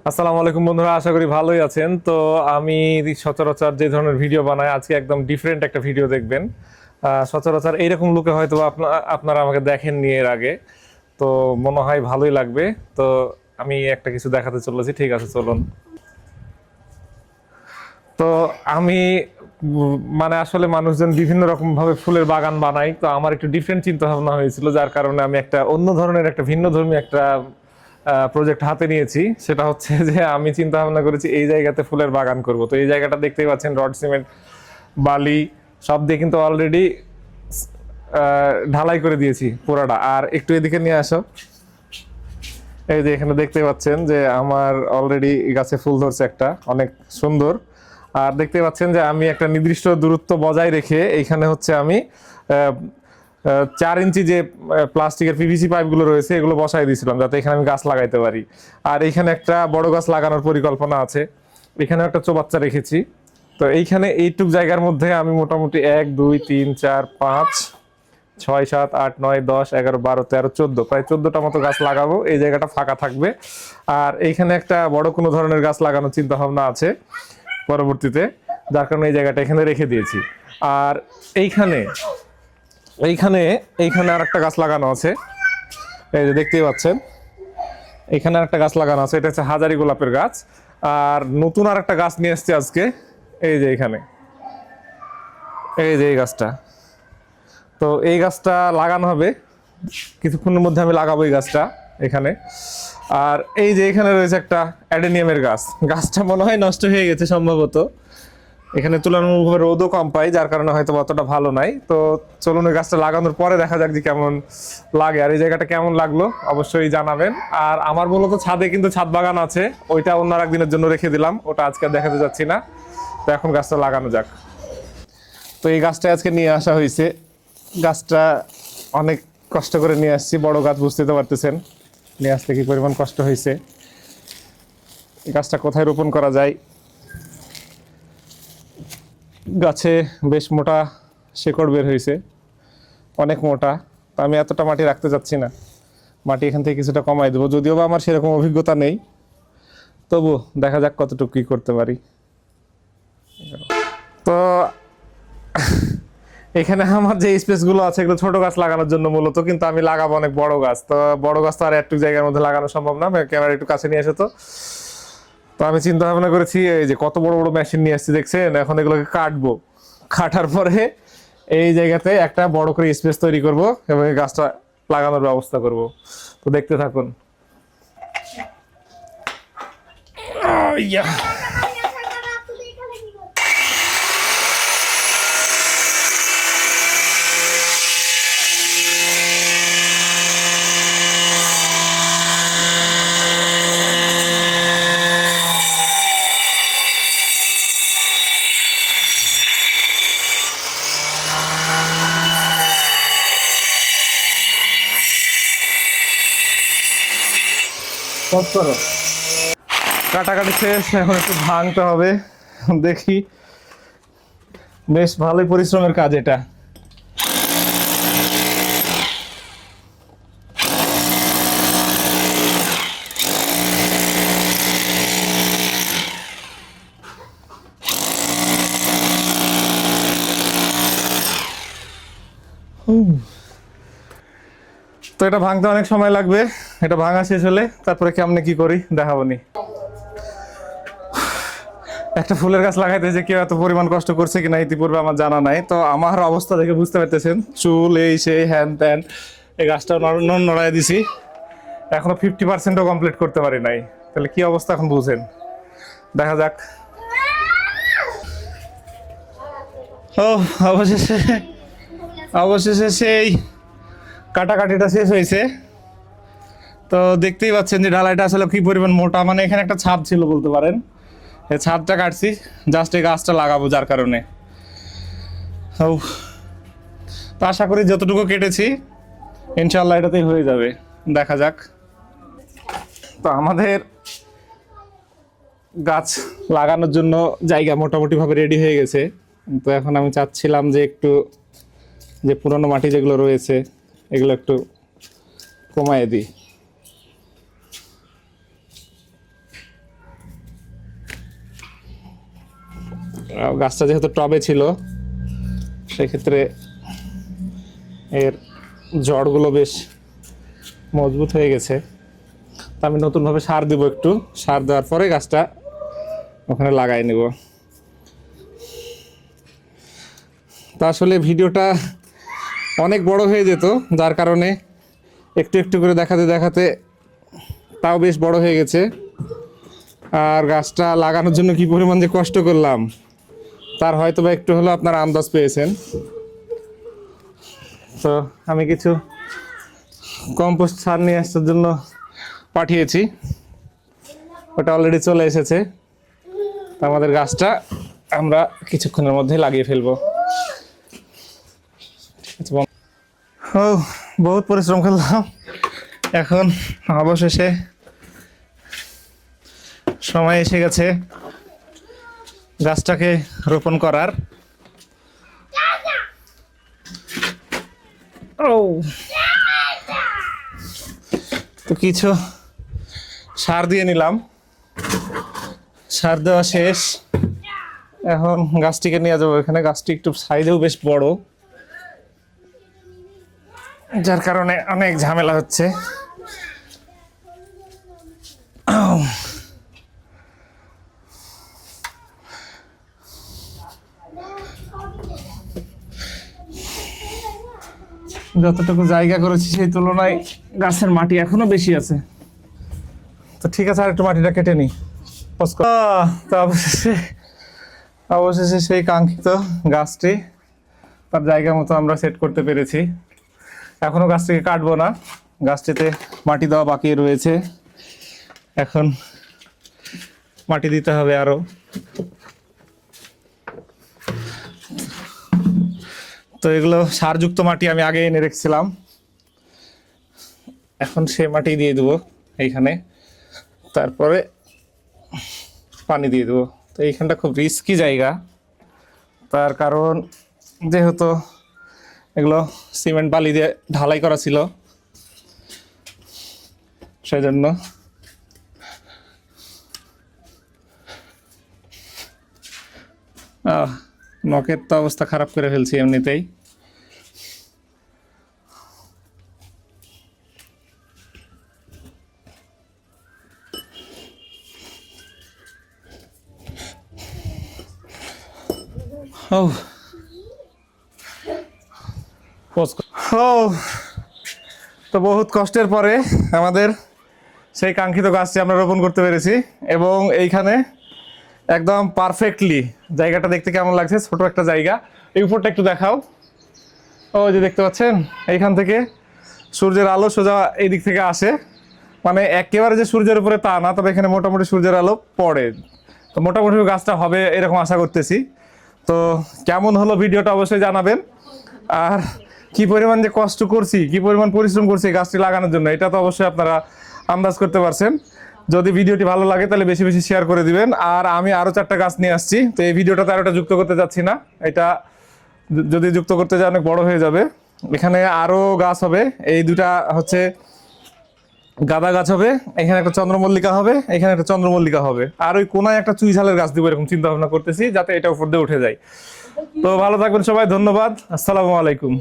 আসসালামু আলাইকুম বন্ধুরা, আশা করি ভালোই আছেন। তো আমি সচরাচর যে ধরনের ভিডিও বানাই, আজকে একদম ডিফারেন্ট একটা ভিডিও দেখবেন। সচরাচর এইরকম লুকে হয়তো আপনারা আমাকে দেখেননি এর আগে। তো মনে হয় ভালোই লাগবে। তো আমি একটা কিছু দেখাতে চলেছি, ঠিক আছে চলুন। তো আমি মানে আসলে মানুষজন বিভিন্ন রকম ভাবে ফুলের বাগান বানাই, তো আমার একটু ডিফারেন্ট চিন্তা ভাবনা হয়েছিল, যার কারণে আমি একটা অন্য ধরনের একটা ভিন্নধর্মী একটা প্রজেক্ট হাতে নিয়েছি। সেটা হচ্ছে যে আমি চিন্তা ভাবনা করেছি এই জায়গাতে ফুলের বাগান করব। তো এই জায়গাটা দেখতেই পাচ্ছেন, রড সিমেন্ট বালি সব দিয়ে কিন্তু অলরেডি ঢালাই করে দিয়েছি পুরাটা। আর একটু এদিকে নিয়ে আসো, এই যে এখানে দেখতে পাচ্ছেন যে আমার অলরেডি গাছে ফুল ধরছে একটা, অনেক সুন্দর। আর দেখতে পাচ্ছেন যে আমি একটা নির্দিষ্ট দূরত্ব বজায় রেখে এইখানে হচ্ছে আমি 4 ইঞ্চি যে প্লাস্টিকের পিভিসি পাইপগুলো রয়েছে এগুলো বসাই দিয়েছিলাম, যাতে এখানে আমি গাছ লাগাইতে পারি। আর এইখানে একটা বড় গাছ লাগানোর পরিকল্পনা আছে। এখানে একটা চৌবাচ্চা রেখেছি। তো এইখানে এইটুক জায়গার মধ্যে আমি মোটামুটি 1 2 3 4 5 6 7 8 9 10 11 12 13 14 প্রায় 14টা মতো গাছ লাগাবো। এই জায়গাটা ফাঁকা থাকবে। আর এইখানে একটা বড় কোনো ধরনের গাছ লাগানোর চিন্তা ভাবনা আছে পরবর্তীতে, যার কারণে এই জায়গাটা এখানে রেখে দিয়েছি। আর এইখানে এইখানে এইখানে আর একটা গাছ লাগানো আছে, এই যে দেখতেই পাচ্ছেন। এখানে আর একটা গাছ লাগানো আছে, এটা হচ্ছে হাজারি গোলাপের গাছ। আর নতুন আর একটা গাছ নিয়ে এসেছি আজকে, এই যে এখানে, এই যে এই গাছটা। তো এই গাছটা লাগানো হবে কিছুক্ষণের মধ্যে, আমি লাগাবো এই গাছটা এখানে। আর এই যে এখানে রয়েছে একটা অ্যাডেনিয়ামের গাছ, গাছটা মনে হয় নষ্ট হয়ে গেছে সম্ভবত। এখানে তুলনামূলকভাবে রোদও কম পাই, যার কারণে হয়তো অতটা ভালো নাই। তো চলুন ওই গাছটা লাগানোর পরে দেখা যাক যে কেমন লাগে, আর এই জায়গাটা কেমন লাগলো অবশ্যই জানাবেন। আর আমার মূলত ছাদে কিন্তু ছাদ বাগান আছে, ওইটা অন্য একদিনের জন্য রেখে দিলাম, ওটা আজকে দেখাতে যাচ্ছি না। তো এখন গাছটা লাগানো যাক। তো এই গাছটা আজকে নিয়ে আসা হয়েছে, গাছটা অনেক কষ্ট করে নিয়ে আসছি, বড় গাছ বুঝতে তো পারতেছেন নিয়ে আসতে কি পরিমাণ কষ্ট হয়েছে। এই গাছটা কোথায় রোপণ করা যায়? গাছে বেশ মোটা শেকড় বের হয়েছে, অনেক মোটা। তো আমি এতটা মাটি রাখতে চাচ্ছি না, মাটি এখান থেকে কিছুটা কমাই দেবো, যদিও বা আমার সেরকম অভিজ্ঞতা নেই। তবু দেখা যাক কতটুকু কী করতে পারি। তো এখানে আমার যে স্পেসগুলো আছে এগুলো ছোট গাছ লাগানোর জন্য মূলত, কিন্তু আমি লাগাবো অনেক বড় গাছ। তো বড় গাছ তো আর একটু জায়গার মধ্যে লাগানো সম্ভব না। ক্যামেরা একটু কাছে নিয়ে এসে। তো তো আমি চিন্তা ভাবনা করেছি, এই যে কত বড় বড় মেশিন নিয়ে আসছি দেখছেন, এখন এগুলোকে কাটবো, কাটার পরে এই জায়গাতে একটা বড় করে স্পেস তৈরি করব এবং এই গাছটা লাগানোর ব্যবস্থা করব। তো দেখতে থাকুন। কাটাকাটি শেষ, এখন একটু ভাঙতে হবে। দেখি, বেশ ভালোই পরিশ্রমের কাজ এটা। তো এটা ভাঙতে অনেক সময় লাগবে, এটা ভাঙা শেষ হলে তারপরে কেমনে কি করি দেখাবো নি। একটা ফুলের গাছ লাগাইতে যে কেউ এত পরিমাণ কষ্ট করছে কিনা ইতিপূর্বে আমার জানা নাই। তো আমার অবস্থা দেখে বুঝতে পারতেছেন, চুল এই সেই হ্যান ত্যান। এই গাছটা নড়াই দিছি, এখনো 50%ও কমপ্লিট করতে পারি নাই। তাহলে কি অবস্থা এখন বুঝেন, দেখা যাক। ও অবশেষে অবশেষে সেই কাটাকাটিটা শেষ হয়েছে। তো দেখতেই পাচ্ছেন যে ঢালাইটা আসলে কি পরিমাণ মোটা, মানে এখানে একটা ছাদ ছিল বলতে পারেন, এই ছাদটা কাটছি জাস্ট এই গাছটা লাগাবো, যার কারণে। তো আশা করি যতটুকু কেটেছি ইনশাল্লাহ এটাতেই হয়ে যাবে, দেখা যাক। তো আমাদের গাছ লাগানোর জন্য জায়গা মোটামুটি ভাবে রেডি হয়ে গেছে। তো এখন আমি চাচ্ছিলাম যে একটু যে পুরনো মাটি যেগুলো রয়েছে এগুলো একটু কমায় দিই। গাছটা যেহেতু টবে ছিল সেক্ষেত্রে এর জড়গুলো বেশ মজবুত হয়ে গেছে। তা আমি নতুনভাবে সার দিব, একটু সার দেওয়ার পরে গাছটা ওখানে লাগাই নেব। তা আসলে ভিডিওটা অনেক বড় হয়ে যেত, যার কারণে একটু একটু করে দেখাতে দেখাতে তাও বেশ বড় হয়ে গেছে। আর গাছটা লাগানোর জন্য কি পরিমাণ যে কষ্ট করলাম তার হয়তো বা একটু হলেও আপনারা আন্দাজ পেয়েছেন। তো আমি কিছু কম্পোস্ট সার নিয়ে আসার জন্য পাঠিয়েছি, ওটা অলরেডি চলে এসেছে। তো আমাদের গাছটা আমরা কিছুক্ষণের মধ্যে লাগিয়ে ফেলবো। ও বহুত পরিশ্রম করলাম, এখন অবশেষে সময় এসে গেছে গাছটাকে রোপণ করার। ও তো কিছু সার দিয়ে নিলাম, সার দেওয়া শেষ। এখন গাছটিকে নিয়ে যাবো এখানে। গাছটি একটু সাইজেও বেশ বড়, যার কারণে অনেক ঝামেলা হচ্ছে। যতটুকু জায়গা করেছি সেই তুলনায় গাছের মাটি এখনো বেশি আছে। তো ঠিক আছে, আর একটু মাটিটা কেটে নিই। তো অবশেষে সেই কাঙ্ক্ষিত গাছটি তার জায়গা মতো আমরা সেট করতে পেরেছি। এখনো গাছটিকে কাটবো না, গাছটিতে মাটি দেওয়া বাকি রয়েছে, এখন মাটি দিতে হবে আরো। তো এগুলো সারযুক্ত মাটি আমি আগে এনে রেখেছিলাম, এখন সে মাটি দিয়ে দেবো এইখানে, তারপরে পানি দিয়ে দেবো। তো এইখানটা খুব রিস্কি জায়গা, তার কারণ যেহেতু এগুলো সিমেন্ট বালি দিয়ে ঢালাই করা ছিল, সেজন্য নখের তো অবস্থা খারাপ করে ফেলছি এমনিতেই। তো বহুত কষ্টের পরে আমাদের সেই কাঙ্ক্ষিত গাছটি আমরা রোপণ করতে পেরেছি, এবং এইখানে একদম পারফেক্টলি জায়গাটা দেখতে কেমন লাগছে। ছোট একটা জায়গা, এই উপরটা একটু দেখাও। ও যে দেখতে পাচ্ছেন, এইখান থেকে সূর্যের আলো সোজা এই দিক থেকে আসে, মানে একেবারে যে সূর্যের উপরে তা না, তবে এখানে মোটামুটি সূর্যের আলো পড়ে। তো মোটামুটি গাছটা হবে এরকম আশা করতেছি। তো কেমন হলো ভিডিওটা অবশ্যই জানাবেন। আর কি পরিমাণ যে কষ্ট করছি, কি পরিমাণ পরিশ্রম করছি গাছটি লাগানোর জন্য, এটা তো অবশ্যই আপনারা আন্দাজ করতে পারছেন। যদি ভিডিওটি ভালো লাগে তাহলে বেশি বেশি শেয়ার করে দিবেন। আর আমি আরও 4টা গাছ নিয়ে আসছি, তো এই ভিডিওটাতে আর ওটা যুক্ত করতে যাচ্ছি না, এটা যদি যুক্ত করতে যাই অনেক বড় হয়ে যাবে। এখানে আরও গাছ হবে, এই দুটা হচ্ছে গাঁদা গাছ হবে, এখানে একটা চন্দ্রমল্লিকা হবে, এখানে একটা চন্দ্রমল্লিকা হবে, আর ওই কোনায় একটা চুই ঝালের গাছ দিব, এরকম চিন্তা ভাবনা করতেছি, যাতে এটা উপর দিয়ে উঠে যায়। তো ভালো থাকবেন সবাই, ধন্যবাদ, আসসালামু আলাইকুম।